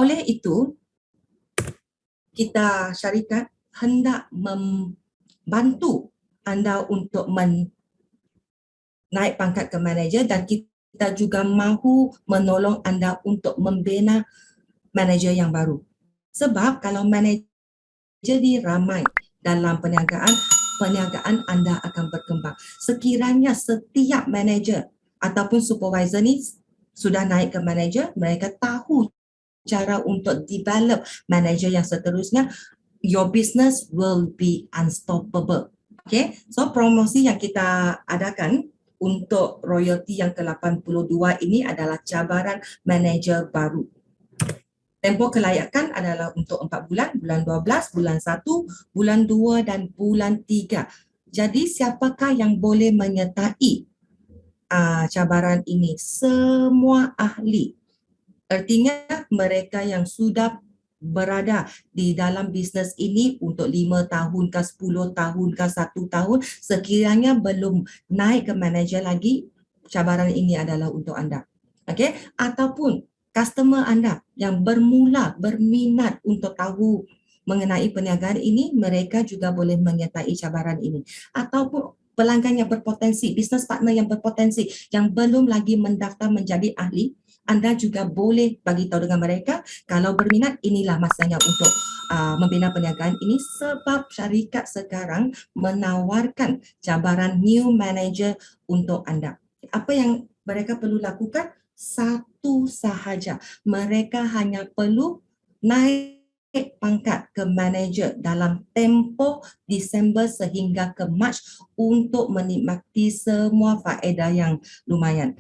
Oleh itu, kita syarikat hendak membantu anda untuk naik pangkat ke manager, dan kita juga mahu menolong anda untuk membina manager yang baru. Sebab kalau manager ramai dalam perniagaan anda akan berkembang. Sekiranya setiap manager ataupun supervisor ni sudah naik ke manager, mereka tahu cara untuk develop manager yang seterusnya, your business will be unstoppable. Okay, so promosi yang kita adakan untuk royalty yang ke-82 ini adalah cabaran manager baru. Tempoh kelayakan adalah untuk 4 bulan, bulan 12, bulan 1, bulan 2 dan bulan 3. Jadi siapakah yang boleh menyertai cabaran ini? Semua ahli. Artinya mereka yang sudah berada di dalam bisnes ini untuk 5 tahun ke 10 tahun ke 1 tahun, sekiranya belum naik ke manager lagi, cabaran ini adalah untuk anda. Okey, ataupun customer anda yang bermula berminat untuk tahu mengenai perniagaan ini, mereka juga boleh menyertai cabaran ini. Ataupun pelanggan yang berpotensi, business partner yang berpotensi yang belum lagi mendaftar menjadi ahli, anda juga boleh bagi tahu dengan mereka kalau berminat, inilah masanya untuk membina perniagaan ini, sebab syarikat sekarang menawarkan cabaran new manager untuk anda. Apa yang mereka perlu lakukan? Satu sahaja. Mereka hanya perlu naik pangkat ke manager dalam tempoh Disember sehingga ke Mac untuk menikmati semua faedah yang lumayan.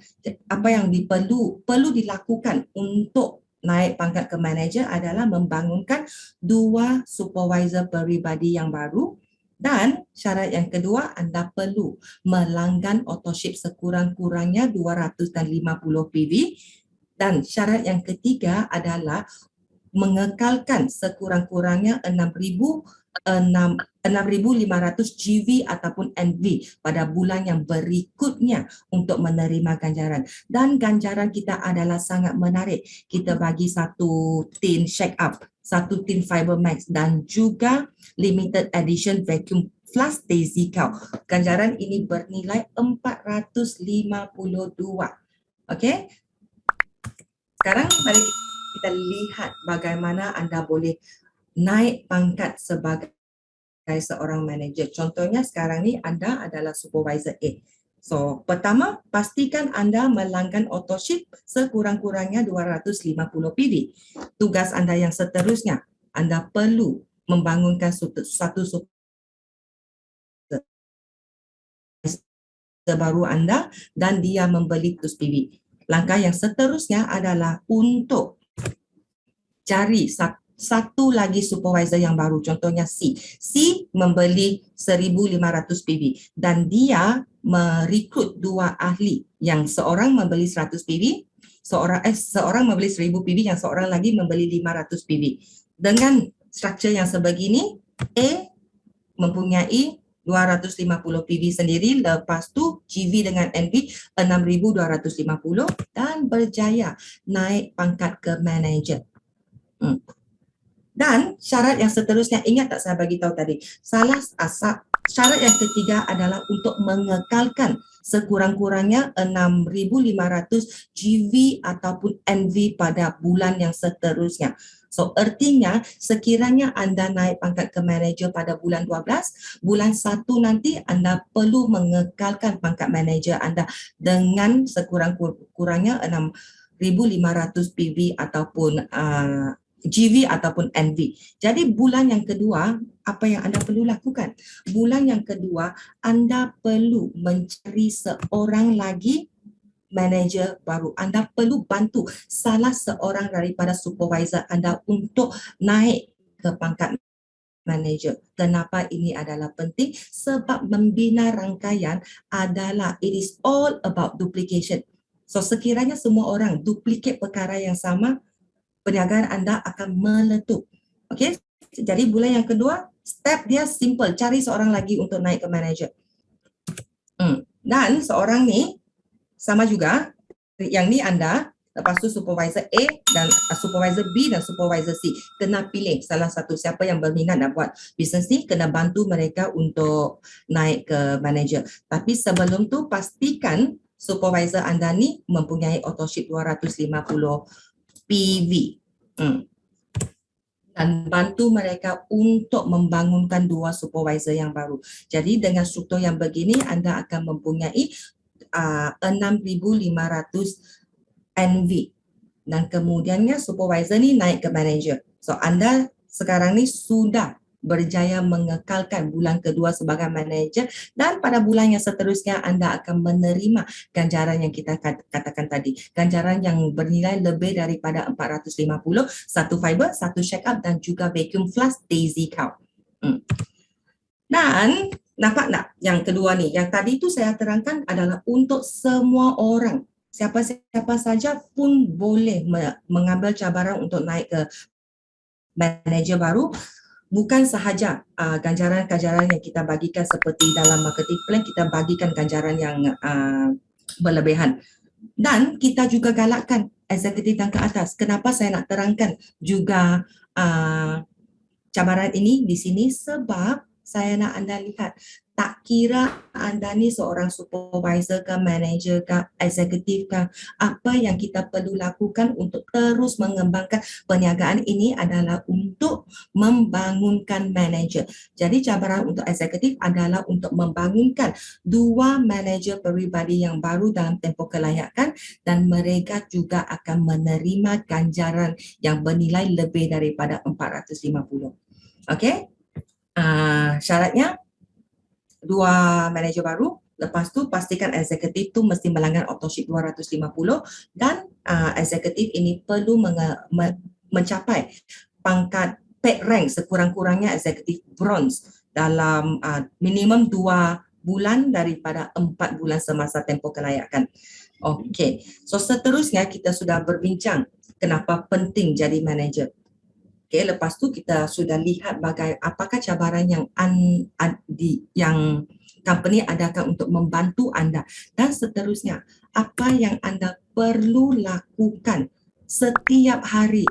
Apa yang perlu dilakukan untuk naik pangkat ke manager adalah membangunkan 2 supervisor peribadi yang baru, dan syarat yang kedua, anda perlu melanggan autoship sekurang-kurangnya 250 PV, dan syarat yang ketiga adalah mengekalkan sekurang-kurangnya 6,500 GV ataupun NV pada bulan yang berikutnya untuk menerima ganjaran. Dan ganjaran kita adalah sangat menarik. Kita bagi 1 tin Shake Up, 1 tin Fiber Max dan juga limited edition vacuum flush Daisy Cow. Ganjaran ini bernilai 452. Okey. Sekarang mari kita lihat bagaimana anda boleh naik pangkat sebagai seorang manager. Contohnya sekarang ni anda adalah supervisor A. So, pertama, pastikan anda melanggan autoship sekurang-kurangnya 250 PV. Tugas anda yang seterusnya, anda perlu membangunkan satu supervisor baru anda dan dia membeli 100 PV. Langkah yang seterusnya adalah untuk cari satu lagi supervisor yang baru, contohnya C. C membeli 1,500 PV dan dia merekrut 2 ahli, yang seorang membeli 100 PV, seorang membeli 1,000 PV, yang seorang lagi membeli 500 PV. Dengan struktur yang sebegini, A mempunyai 250 PV sendiri, lepas tu GV dengan NV 6,250 dan berjaya naik pangkat ke manager. Dan syarat yang seterusnya, ingat tak saya bagi tahu tadi, syarat yang ketiga adalah untuk mengekalkan sekurang-kurangnya 6,500 GV ataupun NV pada bulan yang seterusnya. So, artinya sekiranya anda naik pangkat ke manager pada bulan 12, bulan 1 nanti anda perlu mengekalkan pangkat manager anda dengan sekurang-kurangnya 6,500 PV ataupun GV ataupun NV. Jadi bulan yang kedua, apa yang anda perlu lakukan? Bulan yang kedua, anda perlu mencari seorang lagi manager baru. Anda perlu bantu salah seorang daripada supervisor anda untuk naik ke pangkat manager. Kenapa ini adalah penting? Sebab membina rangkaian adalah, it is all about duplication. So sekiranya semua orang duplicate perkara yang sama, perniagaan anda akan meletup. Okey, jadi bulan yang kedua, step dia simple, cari seorang lagi untuk naik ke manager. Dan seorang ni sama juga, yang ni anda, Lepas tu supervisor A dan supervisor B dan supervisor C kena pilih salah satu, siapa yang berminat nak buat bisnes ni, kena bantu mereka untuk naik ke manager. Tapi sebelum tu pastikan supervisor anda ni mempunyai authorship 250 PV. Dan bantu mereka untuk membangunkan 2 supervisor yang baru. Jadi dengan struktur yang begini, anda akan mempunyai 6,500 NV. Dan kemudiannya supervisor ni naik ke manager. So anda sekarang ni sudah berjaya mengekalkan bulan kedua sebagai manager, dan pada bulan yang seterusnya anda akan menerima ganjaran yang kita katakan tadi. Ganjaran yang bernilai lebih daripada 450, satu fiber, satu check up dan juga vacuum flush daisy cow. Dan nampak tak yang kedua ni, yang tadi tu saya terangkan adalah untuk semua orang. Siapa-siapa saja pun boleh mengambil cabaran untuk naik ke manager baru. Bukan sahaja ganjaran-ganjaran yang kita bagikan seperti dalam marketing plan, kita bagikan ganjaran yang berlebihan. Dan kita juga galakkan eksekutif dan ke atas. Kenapa saya nak terangkan juga cabaran ini di sini? Sebab saya nak anda lihat, tak kira anda ni seorang supervisor ke, manager ke, eksekutif ke, apa yang kita perlu lakukan untuk terus mengembangkan perniagaan ini adalah untuk membangunkan manager. Jadi cabaran untuk eksekutif adalah untuk membangunkan 2 manager peribadi yang baru dalam tempoh kelayakan, dan mereka juga akan menerima ganjaran yang bernilai lebih daripada 450. Okey? Syaratnya 2 manager baru. Lepas tu pastikan eksekutif tu mesti melanggar authorship 250, dan eksekutif ini perlu mencapai pangkat paid rank sekurang-kurangnya eksekutif bronze dalam minimum 2 bulan daripada 4 bulan semasa tempoh kelayakan. Okey. So seterusnya kita sudah berbincang kenapa penting jadi manager. Okay, lepas tu kita sudah lihat apakah cabaran yang company adakan untuk membantu anda, dan seterusnya apa yang anda perlu lakukan setiap hari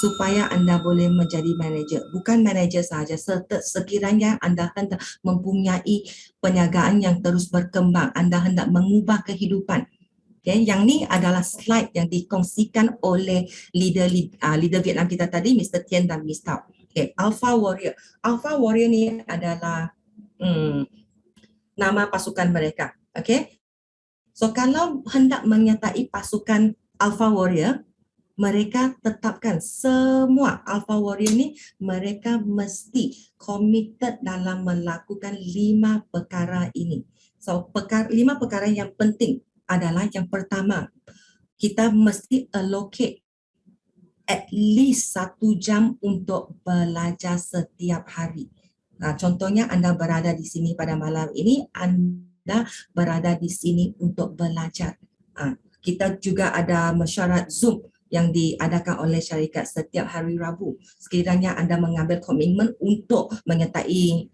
supaya anda boleh menjadi manager. Bukan manager sahaja, sekiranya anda hendak mempunyai perniagaan yang terus berkembang, anda hendak mengubah kehidupan. Okay, yang ni adalah slide yang dikongsikan oleh leader Vietnam kita tadi, Mr. Tien dan Miss Tao. Okay, Alpha Warrior. Alpha Warrior ni adalah nama pasukan mereka. Okay, so kalau hendak menyertai pasukan Alpha Warrior, mereka tetapkan semua Alpha Warrior ni, mereka mesti committed dalam melakukan 5 perkara ini. So 5 perkara yang penting adalah, yang pertama, kita mesti allocate at least 1 jam untuk belajar setiap hari. Contohnya anda berada di sini pada malam ini, anda berada di sini untuk belajar. Kita juga ada mesyuarat Zoom yang diadakan oleh syarikat setiap hari Rabu. Sekiranya anda mengambil komitmen untuk menyertai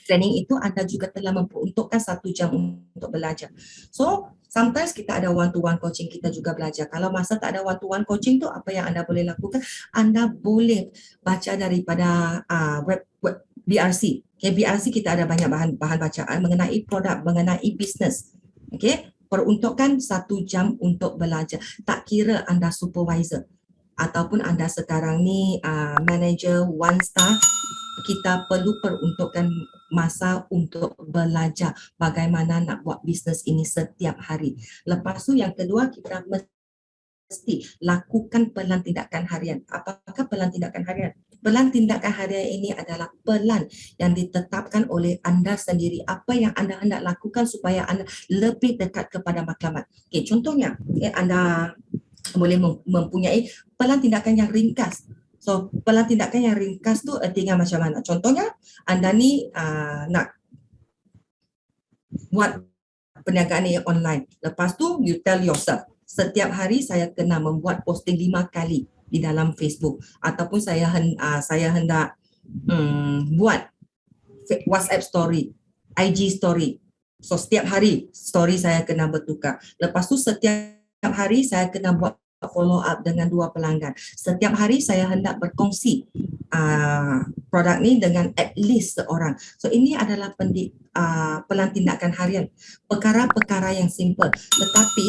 training itu, anda juga telah memperuntukkan 1 jam untuk belajar. So sometimes kita ada one-to-one coaching, kita juga belajar. Kalau masa tak ada one-to-one coaching tu, apa yang anda boleh lakukan? Anda boleh baca daripada web BRC. Okay, BRC kita ada banyak bahan bacaan mengenai produk, mengenai bisnes. Okay, peruntukkan 1 jam untuk belajar. Tak kira anda supervisor ataupun anda sekarang ni manager 1 star, kita perlu peruntukkan masa untuk belajar bagaimana nak buat bisnes ini setiap hari. Lepas tu yang kedua, kita mesti lakukan pelan tindakan harian. Apakah pelan tindakan harian? Pelan tindakan harian ini adalah pelan yang ditetapkan oleh anda sendiri. Apa yang anda hendak lakukan supaya anda lebih dekat kepada matlamat. Okay, contohnya, anda boleh mempunyai pelan tindakan yang ringkas. So, pelan tindakan yang ringkas tu artinya macam mana? Contohnya, anda ni nak buat perniagaan ni online. Lepas tu, you tell yourself, setiap hari saya kena membuat posting 5 kali di dalam Facebook. Ataupun saya hendak buat WhatsApp story, IG story. So, setiap hari story saya kena bertukar. Lepas tu, setiap hari saya kena buat follow up dengan dua pelanggan. Setiap hari saya hendak berkongsi produk ni dengan at least seorang. So ini adalah pelan tindakan harian. Perkara-perkara yang simple. Tetapi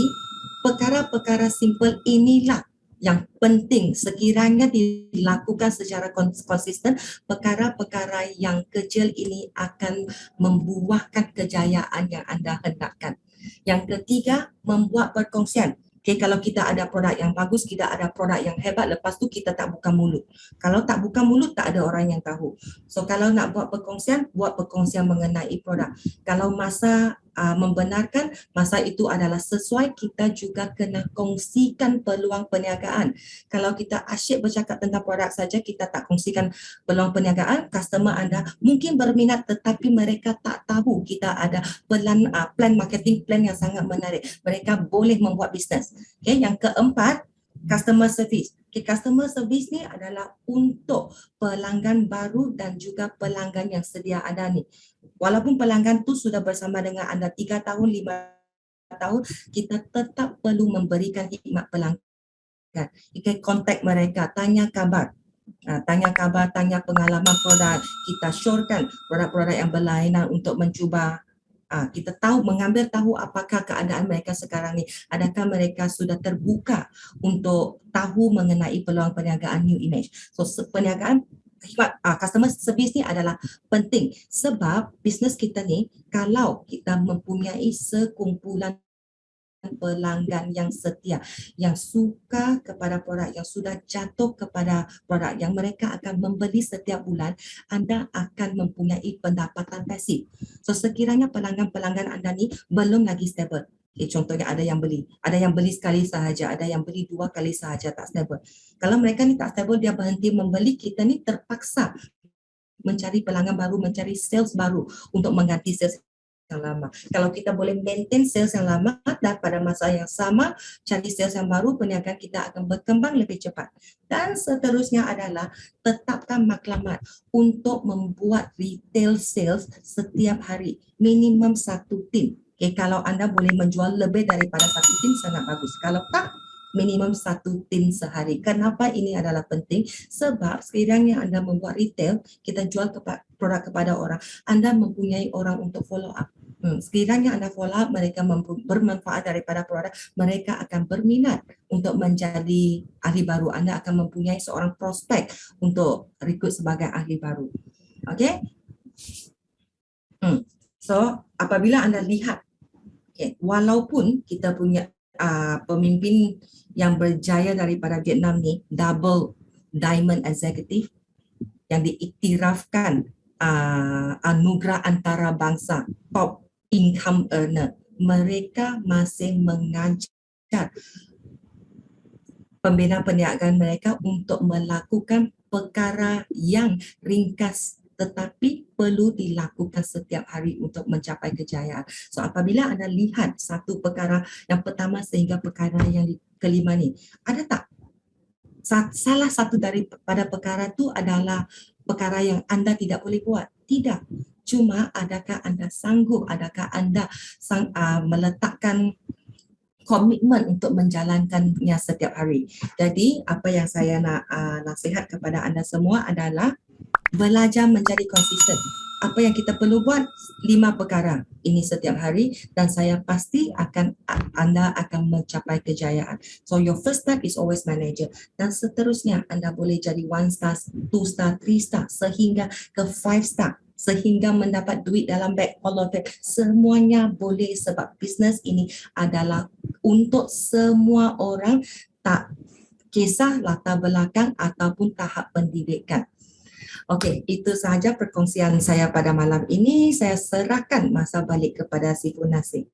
perkara-perkara simple inilah yang penting sekiranya dilakukan secara konsisten, perkara-perkara yang kecil ini akan membuahkan kejayaan yang anda hendakkan. Yang ketiga, membuat perkongsian. Okay, kalau kita ada produk yang bagus, kita ada produk yang hebat, lepas tu kita tak buka mulut. Kalau tak buka mulut, tak ada orang yang tahu. So kalau nak buat perkongsian mengenai produk. Kalau masa membenarkan, masa itu adalah sesuai, kita juga kena kongsikan peluang perniagaan. Kalau kita asyik bercakap tentang produk saja, kita tak kongsikan peluang perniagaan, customer anda mungkin berminat tetapi mereka tak tahu kita ada plan marketing plan yang sangat menarik. Mereka boleh membuat bisnes. Okay, yang keempat, customer service. Okay, customer service ni adalah untuk pelanggan baru dan juga pelanggan yang sedia ada ni. Walaupun pelanggan tu sudah bersama dengan anda 3 tahun, 5 tahun, kita tetap perlu memberikan khidmat pelanggan. Kita kontak mereka, tanya kabar, tanya pengalaman produk, kita syorkan produk-produk yang berlainan untuk mencuba. Kita mengambil tahu apakah keadaan mereka sekarang ni, adakah mereka sudah terbuka untuk tahu mengenai peluang perniagaan New Image. So perniagaan customer service ni adalah penting sebab bisnes kita ni, kalau kita mempunyai sekumpulan pelanggan yang setia, yang suka kepada produk, yang sudah jatuh kepada produk, yang mereka akan membeli setiap bulan, anda akan mempunyai pendapatan pasif. So sekiranya pelanggan-pelanggan anda ni belum lagi stable, okay, contohnya ada yang beli sekali sahaja, ada yang beli 2 kali sahaja, tak stable. Kalau mereka ni tak stable, dia berhenti membeli, kita ni terpaksa mencari pelanggan baru, mencari sales baru untuk mengganti sales yang lama. Kalau kita boleh maintain sales yang lama dan pada masa yang sama cari sales yang baru, perniagaan kita akan berkembang lebih cepat. Dan seterusnya adalah tetapkan maklumat untuk membuat retail sales setiap hari, minimum 1 tim. Okay, kalau anda boleh menjual lebih daripada 1 tim, sangat bagus. Kalau tak, minimum 1 tim sehari. Kenapa ini adalah penting? Sebab sekiranya anda membuat retail, kita jual produk kepada orang, anda mempunyai orang untuk follow up. Sekiranya anda follow up, mereka bermanfaat daripada produk, mereka akan berminat untuk menjadi ahli baru. Anda akan mempunyai seorang prospek untuk rekrut sebagai ahli baru. Okay? So, apabila anda lihat, okay, walaupun kita punya pemimpin yang berjaya daripada Vietnam ni, double diamond executive yang diiktirafkan anugerah antarabangsa, top income earner, mereka masih mengajar pembina perniagaan mereka untuk melakukan perkara yang ringkas tetapi perlu dilakukan setiap hari untuk mencapai kejayaan. So apabila anda lihat satu perkara yang pertama sehingga perkara yang kelima ni, ada tak salah satu daripada perkara tu adalah perkara yang anda tidak boleh buat? Tidak. Cuma adakah anda sanggup, adakah anda meletakkan komitmen untuk menjalankannya setiap hari. Jadi apa yang saya nak nasihat kepada anda semua adalah belajar menjadi konsisten. Apa yang kita perlu buat? 5 perkara ini setiap hari dan saya pasti anda akan mencapai kejayaan. So your first step is always manager dan seterusnya anda boleh jadi 1 star, 2 star, 3 star sehingga ke 5 star, sehingga mendapat duit dalam beg, all of it. Semuanya boleh sebab bisnes ini adalah untuk semua orang, tak kisah latar belakang ataupun tahap pendidikan. Okey, itu sahaja perkongsian saya pada malam ini. Saya serahkan masa balik kepada Si Funasih.